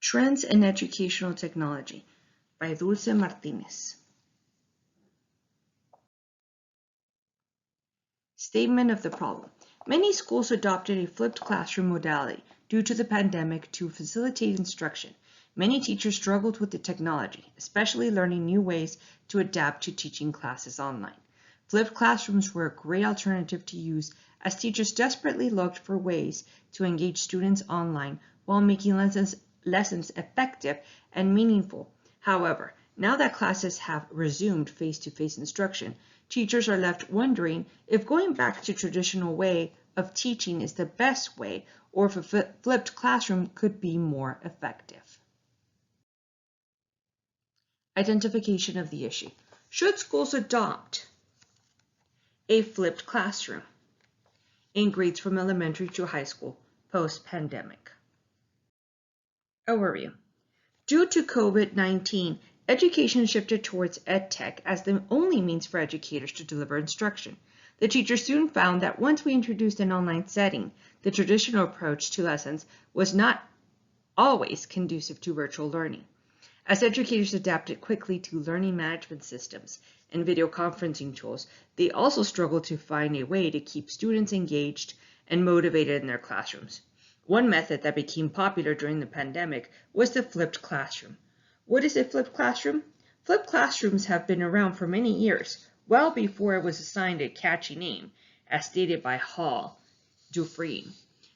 Trends in Educational Technology by Dulce Martinez. Statement of the problem. Many schools adopted a flipped classroom modality due to the pandemic to facilitate instruction. Many teachers struggled with the technology, especially learning new ways to adapt to teaching classes online. Flipped classrooms were a great alternative to use as teachers desperately looked for ways to engage students online while making lessons effective and meaningful. However, now that classes have resumed face-to-face instruction, teachers are left wondering if going back to traditional way of teaching is the best way or if a flipped classroom could be more effective. Identification of the issue. Should schools adopt a flipped classroom in grades from elementary to high school post-pandemic? Overview. Due to COVID-19, education shifted towards EdTech as the only means for educators to deliver instruction. The teachers soon found that once we introduced an online setting, the traditional approach to lessons was not always conducive to virtual learning. As educators adapted quickly to learning management systems and video conferencing tools, they also struggled to find a way to keep students engaged and motivated in their classrooms. One method that became popular during the pandemic was the flipped classroom. What is a flipped classroom? Flipped classrooms have been around for many years, well before it was assigned a catchy name, as stated by Hall Dufresne.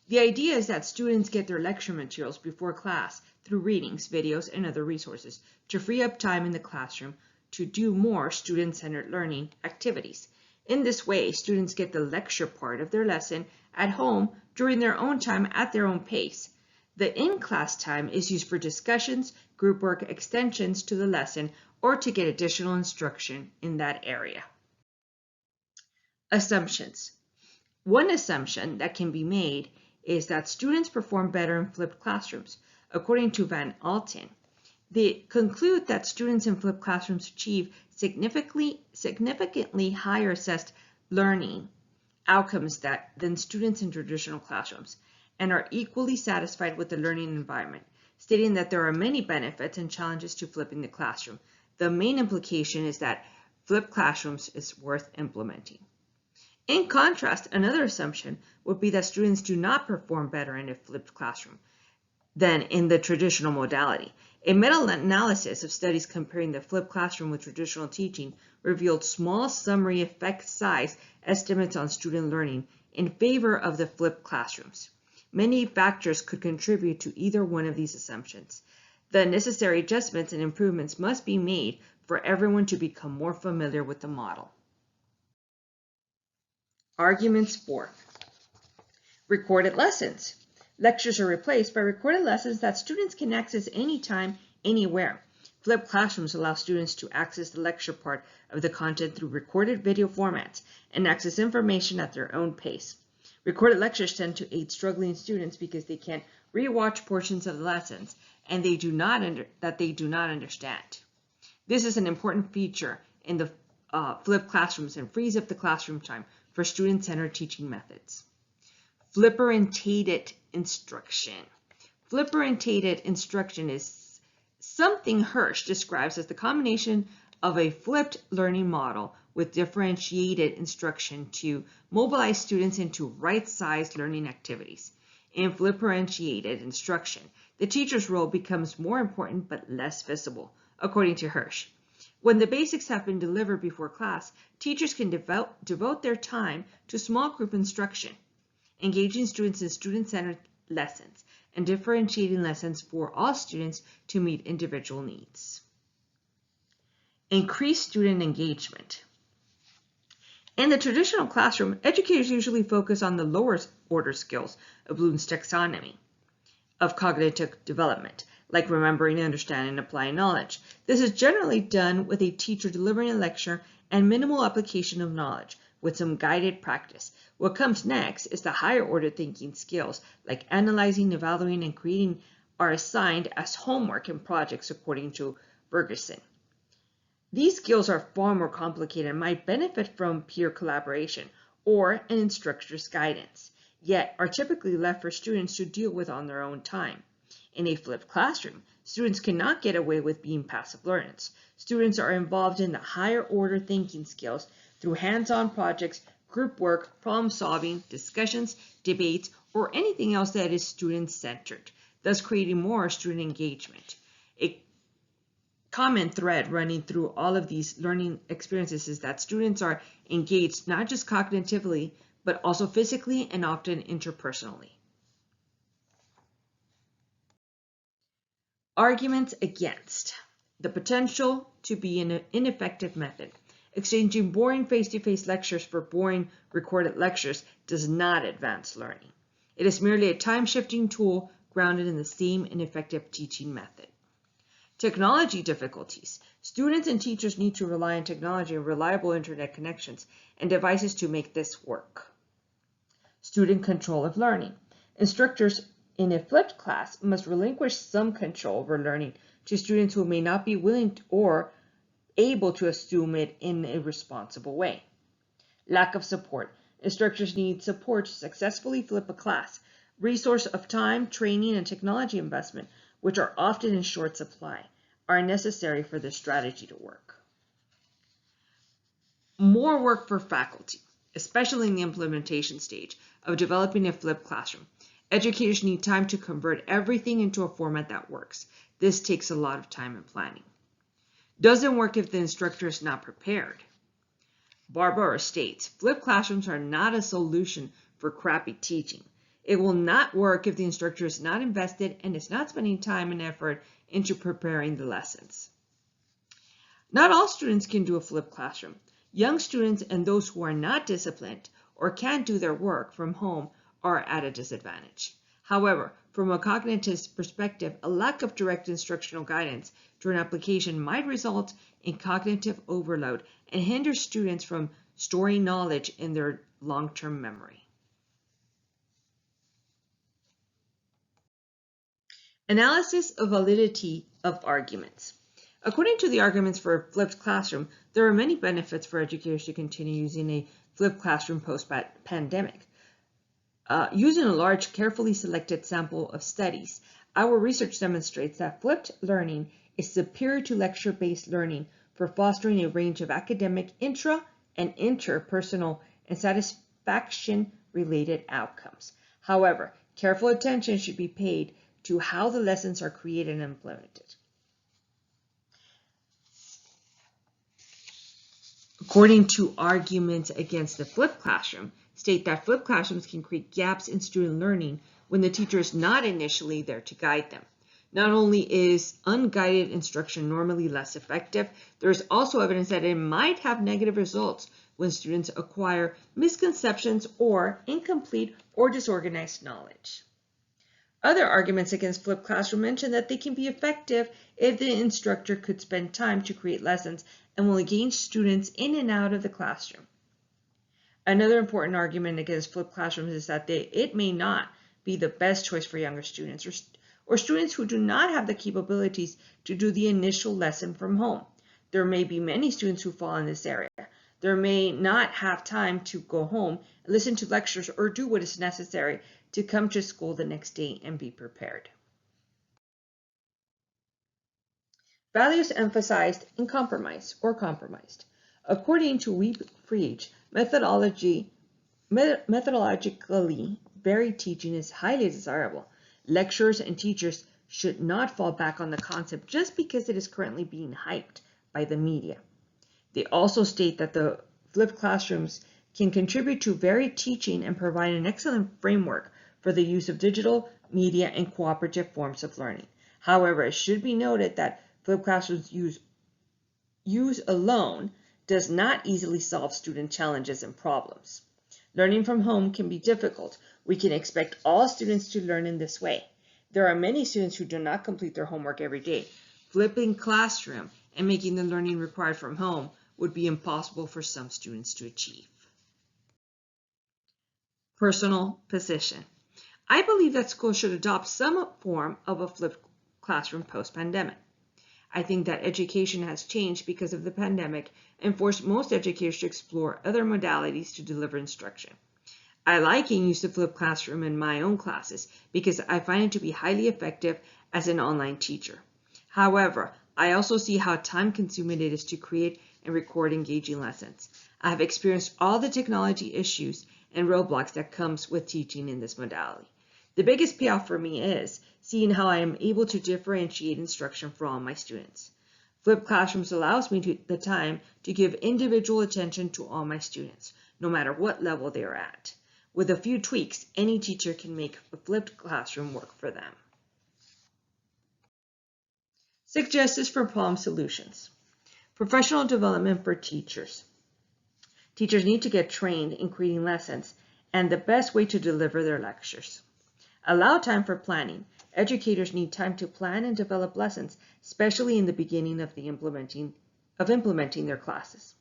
The idea is that students get their lecture materials before class through readings, videos, and other resources to free up time in the classroom to do more student-centered learning activities. In this way, students get the lecture part of their lesson at home during their own time at their own pace. The in-class time is used for discussions, group work, extensions to the lesson, or to get additional instruction in that area. Assumptions. One assumption that can be made is that students perform better in flipped classrooms. According to Van Alten, they conclude that students in flipped classrooms achieve significantly higher assessed learning outcomes than students in traditional classrooms, and are equally satisfied with the learning environment, stating that there are many benefits and challenges to flipping the classroom. The main implication is that flipped classrooms is worth implementing. In contrast, another assumption would be that students do not perform better in a flipped classroom than in the traditional modality. A meta-analysis of studies comparing the flipped classroom with traditional teaching revealed small summary effect size estimates on student learning in favor of the flipped classrooms. Many factors could contribute to either one of these assumptions. The necessary adjustments and improvements must be made for everyone to become more familiar with the model. Arguments for recorded lessons. Lectures are replaced by recorded lessons that students can access anytime, anywhere. Flipped classrooms allow students to access the lecture part of the content through recorded video formats and access information at their own pace. Recorded lectures tend to aid struggling students because they can rewatch portions of the lessons and they do not understand. This is an important feature in the flipped classrooms and frees up the classroom time for student-centered teaching methods. Flip-orientated instruction. Flip-orientated instruction is something Hirsch describes as the combination of a flipped learning model with differentiated instruction to mobilize students into right-sized learning activities. In flip-orientated instruction, the teacher's role becomes more important but less visible, according to Hirsch. When the basics have been delivered before class, teachers can devote their time to small group instruction, engaging students in student-centered lessons, and differentiating lessons for all students to meet individual needs. Increase student engagement. In the traditional classroom, educators usually focus on the lower order skills of Bloom's taxonomy of cognitive development, like remembering, understanding, and applying knowledge. This is generally done with a teacher delivering a lecture and minimal application of knowledge, with some guided practice. What comes next is the higher order thinking skills, like analyzing, evaluating, and creating, are assigned as homework and projects according to Bergerson. These skills are far more complicated and might benefit from peer collaboration or an instructor's guidance, yet are typically left for students to deal with on their own time. In a flipped classroom, students cannot get away with being passive learners. Students are involved in the higher order thinking skills through hands-on projects, group work, problem solving, discussions, debates, or anything else that is student-centered, thus creating more student engagement. A common thread running through all of these learning experiences is that students are engaged not just cognitively, but also physically and often interpersonally. Arguments against the potential to be an ineffective method. Exchanging boring face-to-face lectures for boring recorded lectures does not advance learning. It is merely a time-shifting tool grounded in the same ineffective teaching method. Technology difficulties. Students and teachers need to rely on technology and reliable internet connections and devices to make this work. Student control of learning. Instructors in a flipped class must relinquish some control over learning to students who may not be willing or able to assume it in a responsible way. Lack of support. Instructors need support to successfully flip a class. Resource of time, training, and technology investment, which are often in short supply, are necessary for this strategy to work. More work for faculty, especially in the implementation stage of developing a flipped classroom. Educators need time to convert everything into a format that works. This takes a lot of time and planning. Doesn't work if the instructor is not prepared. Barbara states, flipped classrooms are not a solution for crappy teaching. It will not work if the instructor is not invested and is not spending time and effort into preparing the lessons. Not all students can do a flipped classroom. Young students and those who are not disciplined or can't do their work from home are at a disadvantage. However, from a cognitive perspective, a lack of direct instructional guidance during application might result in cognitive overload and hinder students from storing knowledge in their long-term memory. Analysis of validity of arguments. According to the arguments for a flipped classroom, there are many benefits for educators to continue using a flipped classroom post-pandemic. Using a large, carefully selected sample of studies, our research demonstrates that flipped learning is superior to lecture-based learning for fostering a range of academic intra- and interpersonal and satisfaction-related outcomes. However, careful attention should be paid to how the lessons are created and implemented. According to arguments against the flipped classroom, state that flipped classrooms can create gaps in student learning when the teacher is not initially there to guide them. Not only is unguided instruction normally less effective, there is also evidence that it might have negative results when students acquire misconceptions or incomplete or disorganized knowledge. Other arguments against flipped classroom mention that they can be effective if the instructor could spend time to create lessons and will engage students in and out of the classroom. Another important argument against flipped classrooms is that it may not be the best choice for younger students or students who do not have the capabilities to do the initial lesson from home. There may be many students who fall in this area. There may not have time to go home, listen to lectures, or do what is necessary to come to school the next day and be prepared. Values emphasized in compromise or compromised. According to Friedge, methodologically varied teaching is highly desirable. Lecturers and teachers should not fall back on the concept just because it is currently being hyped by the media. They also state that the flipped classrooms can contribute to varied teaching and provide an excellent framework for the use of digital media and cooperative forms of learning. However, it should be noted that flipped classrooms use alone does not easily solve student challenges and problems. Learning from home can be difficult. We can expect all students to learn in this way. There are many students who do not complete their homework every day. Flipping classroom and making the learning required from home would be impossible for some students to achieve. Personal position. I believe that schools should adopt some form of a flipped classroom post-pandemic. I think that education has changed because of the pandemic and forced most educators to explore other modalities to deliver instruction. I like and use the flipped classroom in my own classes because I find it to be highly effective as an online teacher. However, I also see how time-consuming it is to create and record engaging lessons. I have experienced all the technology issues and roadblocks that comes with teaching in this modality. The biggest payoff for me is seeing how I am able to differentiate instruction for all my students. Flipped classrooms allows me the time to give individual attention to all my students, no matter what level they are at. With a few tweaks, any teacher can make a flipped classroom work for them. Suggestions for problem solutions. Professional development for teachers. Teachers need to get trained in creating lessons and the best way to deliver their lectures. Allow time for planning. Educators need time to plan and develop lessons, especially in the beginning of implementing their classes.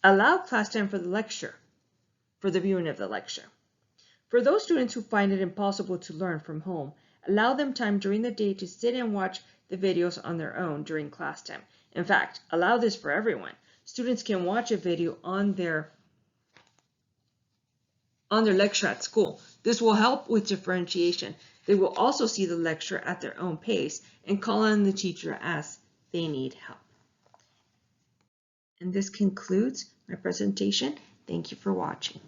Allow class time for the viewing of the lecture. For those students who find it impossible to learn from home, allow them time during the day to sit and watch the videos on their own during class time. In fact, allow this for everyone. Students can watch a video on their lecture at school. This will help with differentiation. They will also see the lecture at their own pace and call on the teacher as they need help. And this concludes my presentation. Thank you for watching.